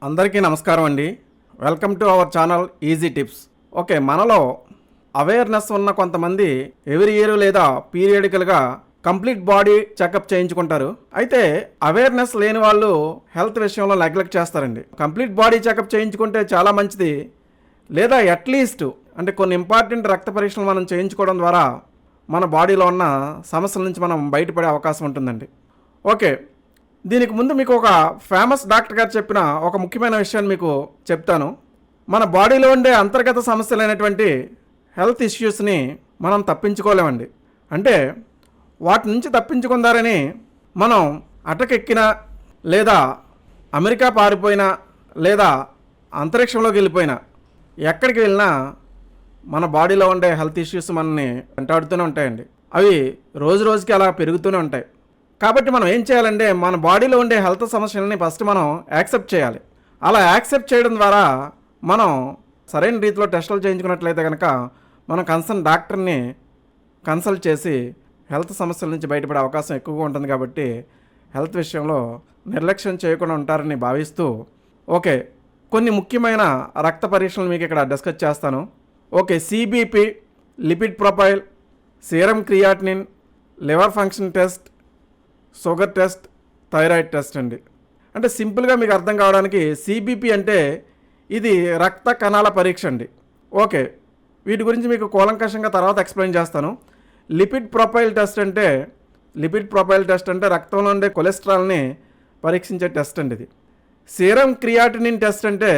అందరికీ నమస్కారం అండి. Welcome to our channel easy tips. Okay, మనలో అవేర్నెస్ ఉన్న కొంతమంది ఎవ్రీ ఇయర్ లేదా పీరియడికల్గా కంప్లీట్ బాడీ చెకప్ చేయించుకుంటారు. అయితే అవేర్నెస్ లేని వాళ్ళు హెల్త్ విషయంలో నెగ్లెక్ట్ చేస్తారండి. కంప్లీట్ బాడీ చెకప్ చేయించుకుంటే చాలా మంచిది. లేదా అట్లీస్ట్ అంటే కొన్ని ఇంపార్టెంట్ రక్త పరీక్షలు మనం చేయించుకోవడం ద్వారా మన బాడీలో ఉన్న సమస్యల నుంచి మనం బయటపడే అవకాశం ఉంటుందండి. ఓకే, దీనికి ముందు మీకు ఒక ఫేమస్ డాక్టర్ గారు చెప్పిన ఒక ముఖ్యమైన విషయాన్ని మీకు చెప్తాను. మన బాడీలో ఉండే అంతర్గత సమస్యలైనటువంటి హెల్త్ ఇష్యూస్ని మనం తప్పించుకోలేమండి. అంటే వాటి నుంచి తప్పించుకుందారని మనం అటకెక్కినా లేదా అమెరికా పారిపోయినా లేదా అంతరిక్షంలోకి వెళ్ళిపోయినా ఎక్కడికి వెళ్ళినా మన బాడీలో ఉండే హెల్త్ ఇష్యూస్ మనల్ని వెంటాడుతూనే ఉంటాయండి. అవి రోజు రోజుకి అలా పెరుగుతూనే ఉంటాయి. కాబట్టి మనం ఏం చేయాలంటే మన బాడీలో ఉండే హెల్త్ సమస్యలని ఫస్ట్ మనం యాక్సెప్ట్ చేయాలి. అలా యాక్సెప్ట్ చేయడం ద్వారా మనం సరైన రీతిలో టెస్టులు చేయించుకున్నట్లయితే కనుక మనం కన్సర్న్ డాక్టర్ని కన్సల్ట్ చేసి హెల్త్ సమస్యల నుంచి బయటపడే అవకాశం ఎక్కువగా ఉంటుంది. కాబట్టి హెల్త్ విషయంలో నిర్లక్ష్యం చేయకుండా ఉంటారని భావిస్తూ ఓకే, కొన్ని ముఖ్యమైన రక్త పరీక్షలు మీకు ఇక్కడ డిస్కస్ చేస్తాను. Okay, CBP, lipid profile, serum creatinine, liver function test, sugar test, thyroid test అండి. అంటే సింపుల్గా మీకు అర్థం కావడానికి సిబిపి అంటే ఇది రక్త కణాల పరీక్ష అండి. ఓకే, వీటి గురించి మీకు కూలంకషంగా తర్వాత ఎక్స్ప్లెయిన్ చేస్తాను. లిపిడ్ ప్రొఫైల్ టెస్ట్ అంటే రక్తంలో ఉండే కొలెస్ట్రాల్ని పరీక్షించే టెస్ట్ అండి ఇది. సీరం క్రియాటినిన్ టెస్ట్ అంటే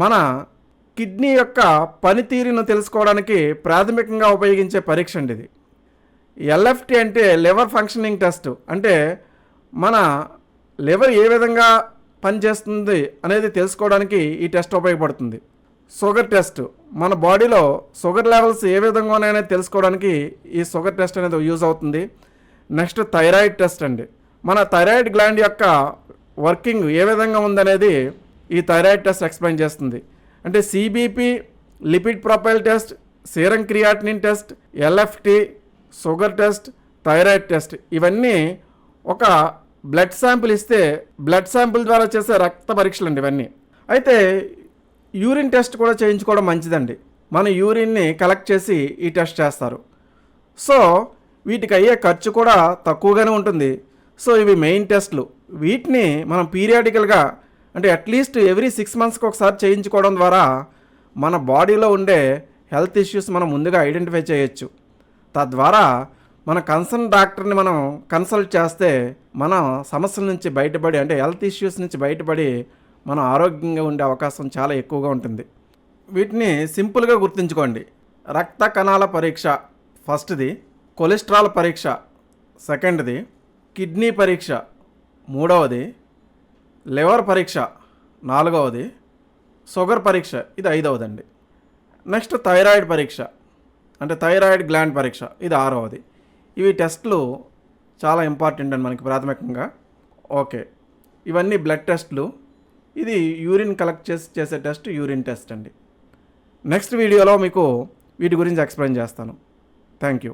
మన కిడ్నీ యొక్క పనితీరును తెలుసుకోవడానికి ప్రాథమికంగా ఉపయోగించే పరీక్ష అండి ఇది. ఎల్ఎఫ్టి అంటే లివర్ ఫంక్షనింగ్ టెస్ట్, అంటే మన లివర్ ఏ విధంగా పనిచేస్తుంది అనేది తెలుసుకోవడానికి ఈ టెస్ట్ ఉపయోగపడుతుంది. షుగర్ టెస్ట్, మన బాడీలో షుగర్ లెవెల్స్ ఏ విధంగా ఉన్నాయనేది తెలుసుకోవడానికి ఈ షుగర్ టెస్ట్ అనేది యూజ్ అవుతుంది. నెక్స్ట్ థైరాయిడ్ టెస్ట్ అండి, మన థైరాయిడ్ గ్లాండ్ యొక్క వర్కింగ్ ఏ విధంగా ఉందనేది ఈ థైరాయిడ్ టెస్ట్ ఎక్స్ప్లెయిన్ చేస్తుంది. అంటే CBP, lipid profile test, serum creatinine test, LFT, sugar test, thyroid test ఇవన్నీ ఒక బ్లడ్ శాంపిల్ ఇస్తే బ్లడ్ శాంపిల్ ద్వారా చేసే రక్త పరీక్షలు అండి ఇవన్నీ. అయితే యూరిన్ టెస్ట్ కూడా చేయించుకోవడం మంచిదండి. మన యూరిన్ని కలెక్ట్ చేసి ఈ టెస్ట్ చేస్తారు. సో వీటికి అయ్యే ఖర్చు కూడా తక్కువగానే ఉంటుంది. సో ఇవి మెయిన్ టెస్ట్లు. వీటిని మనం పీరియాడికల్గా అంటే అట్లీస్ట్ ఎవ్రీ 6 monthsకి ఒకసారి చేయించుకోవడం ద్వారా మన బాడీలో ఉండే హెల్త్ ఇష్యూస్ మనం ముందుగా ఐడెంటిఫై చేయొచ్చు. తద్వారా మన కన్సర్న్ డాక్టర్ని మనం కన్సల్ట్ చేస్తే మన సమస్యల నుంచి బయటపడి అంటే హెల్త్ ఇష్యూస్ నుంచి బయటపడి మనం ఆరోగ్యంగా ఉండే అవకాశం చాలా ఎక్కువగా ఉంటుంది. వీటిని సింపుల్గా గుర్తుంచుకోండి. రక్త కణాల పరీక్ష ఫస్ట్ది, కొలెస్ట్రాల్ పరీక్ష సెకండ్ది, కిడ్నీ పరీక్ష మూడవది, లివర్ పరీక్ష నాలుగవది, షుగర్ పరీక్ష ఇది ఐదవదండి. నెక్స్ట్ థైరాయిడ్ పరీక్ష అంటే థైరాయిడ్ గ్లాండ్ పరీక్ష ఇది ఆరవది. ఇవి టెస్ట్లు చాలా ఇంపార్టెంట్ అండి మనకి ప్రాథమికంగా. ఓకే, ఇవన్నీ బ్లడ్ టెస్ట్లు. ఇది యూరిన్ కలెక్ట్ చేసే టెస్ట్ యూరిన్ టెస్ట్ అండి. నెక్స్ట్ వీడియోలో మీకు వీటి గురించి ఎక్స్ప్లెయిన్ చేస్తాను. Thank you.